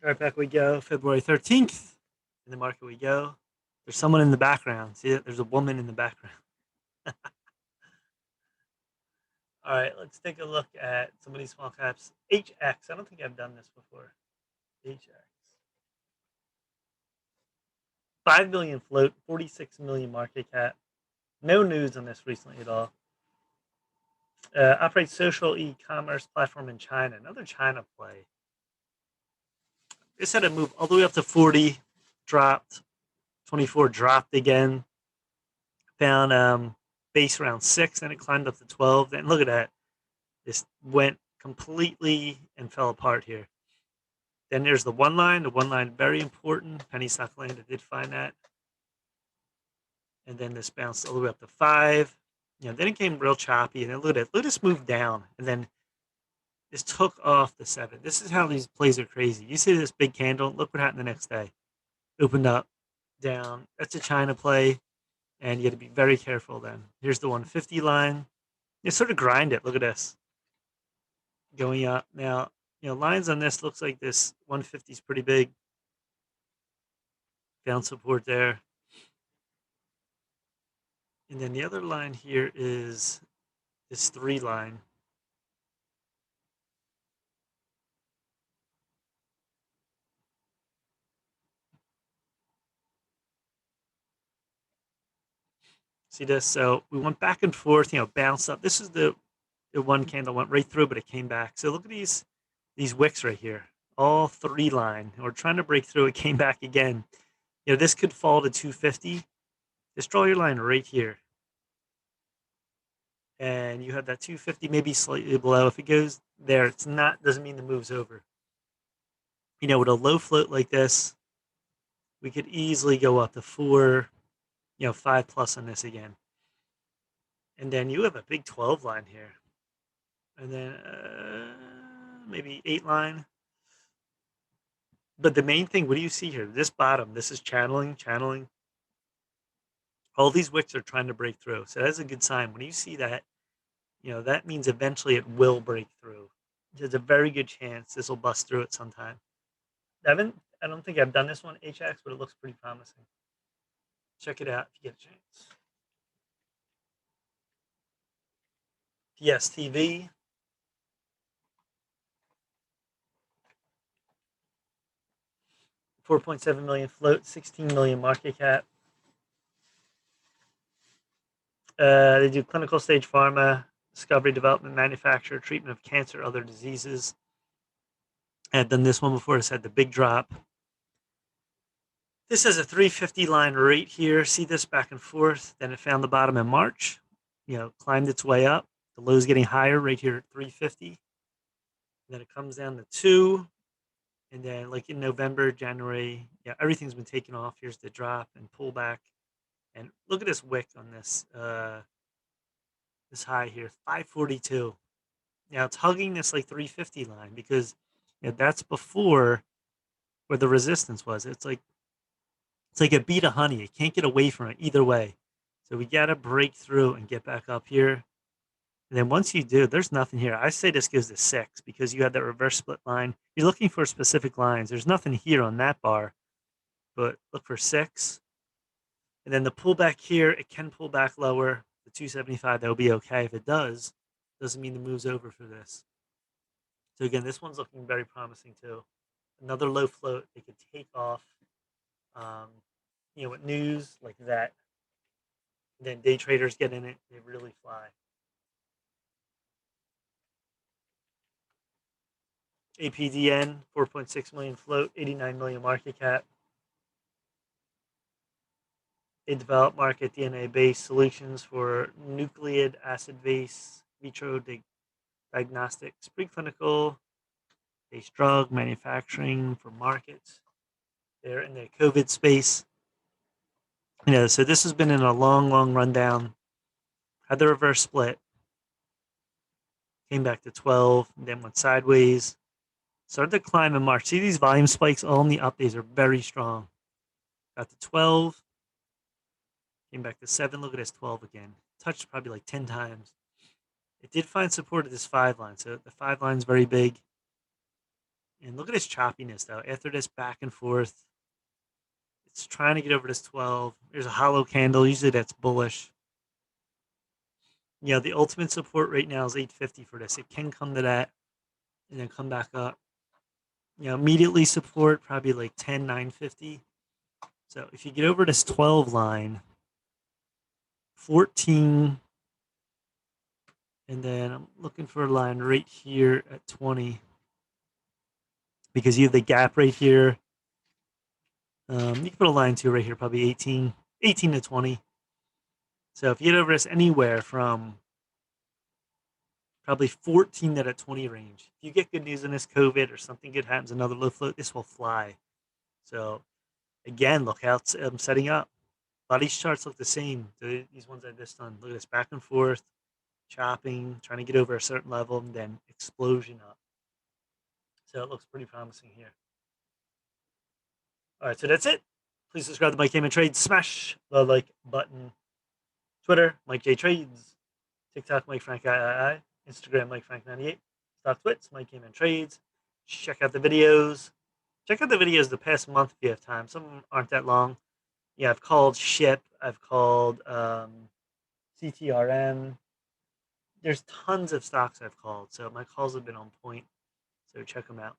Right, back we go. February 13th. In the market we go. There's someone in the background. See it? There's a woman in the background. All right, let's take a look at some of these small caps. HX. I don't think I've done this before. HX. 5 million float, 46 million market cap. No news on this recently at all. Operates social e-commerce platform in China. Another China play. This had to move all the way up to 40, dropped. 24 dropped again. Found base around 6, then it climbed up to 12. Then look at that. This went completely and fell apart here. Then there's the one line. The one line, very important. Penny stock land, I did find that. And then this bounced all the way up to 5. Then it came real choppy. And then look at this move down. And then this took off the 7. This is how these plays are crazy. You see this big candle. Look what happened the next day. Opened up, down. That's a China play. And you got to be very careful then. Here's the 150 line. You sort of grind it. Look at this. Going up. Now, lines on this looks like this 150 is pretty big. Found support there. And then the other line here is this 3 line. See this? So we went back and forth, bounced up. This is the one candle went right through, but it came back. So look at these wicks right here. All 3 line. We're trying to break through. It came back again. This could fall to 250. Just draw your line right here. And you have that 250 maybe slightly below. If it goes there, it's not, doesn't mean the move's over. With a low float like this, we could easily go up to 4, 5 plus on this again. And then you have a big 12 line here. And then maybe 8 line. But the main thing, what do you see here? This bottom, this is channeling. All these wicks are trying to break through. So that's a good sign. When you see that, that means eventually it will break through. There's a very good chance this will bust through it sometime. I don't think I've done this one, HX, but it looks pretty promising. Check it out if you get a chance. PSTV. $4.7 million float, 16 million market cap. They do clinical stage pharma, discovery, development, manufacture, treatment of cancer, other diseases. I've done this one before. It's had the big drop. This has a 350 line right here. See this back and forth. Then it found the bottom in March. Climbed its way up. The low is getting higher right here at 350. Then it comes down to 2. And then like in November, January, everything's been taken off. Here's the drop and pullback. And look at this wick on this this high here, 542. Now it's hugging this like 350 line because that's before where the resistance was. It's like a bead of honey. It can't get away from it either way. So we got to break through and get back up here. And then once you do, there's nothing here. I say this goes to 6 because you have that reverse split line. You're looking for specific lines. There's nothing here on that bar, but look for 6. And then the pullback here, it can pull back lower. The 275, that'll be okay. If it doesn't mean the move's over for this. So again, this one's looking very promising too. Another low float. They could take off, with news like that. And then day traders get in it. They really fly. APDN, 4.6 million float, 89 million market cap. They develop market DNA-based solutions for nucleic acid-based vitro diagnostics, preclinical based drug manufacturing for markets. They're in the COVID space. So this has been in a long rundown. Had the reverse split. Came back to 12, and then went sideways. Started to climb in March. See these volume spikes all in the up days are very strong. Got to 12. Came back to 7. Look at this 12 again. Touched probably like 10 times. It did find support at this 5 line. So the 5 line is very big. And look at its choppiness, though. After this back and forth, it's trying to get over this 12. There's a hollow candle. Usually that's bullish. The ultimate support right now is 850 for this. It can come to that and then come back up. Immediately support probably like 10,950. So if you get over this 12 line, 14, and then I'm looking for a line right here at 20 because you have the gap right here. You can put a line too right here, probably 18 to 20. So if you get over this anywhere from probably 14 to that 20 range, if you get good news in this COVID or something good happens, another low float, this will fly. So again, look how I'm setting up. A lot of these charts look the same. These ones I just done. Look at this back and forth, chopping, trying to get over a certain level, and then explosion up. So it looks pretty promising here. All right, so that's it. Please subscribe to Mike Heyman Trades. Smash the like button. Twitter, Mike J Trades. TikTok, Mike Frank III. Instagram, Mike Frank 98. Stock Twits, Mike Heyman Trades. Check out the videos. Check out the videos the past month if you have time. Some of them aren't that long. Yeah, I've called SHIP. I've called CTRM. There's tons of stocks I've called, so my calls have been on point. So check them out.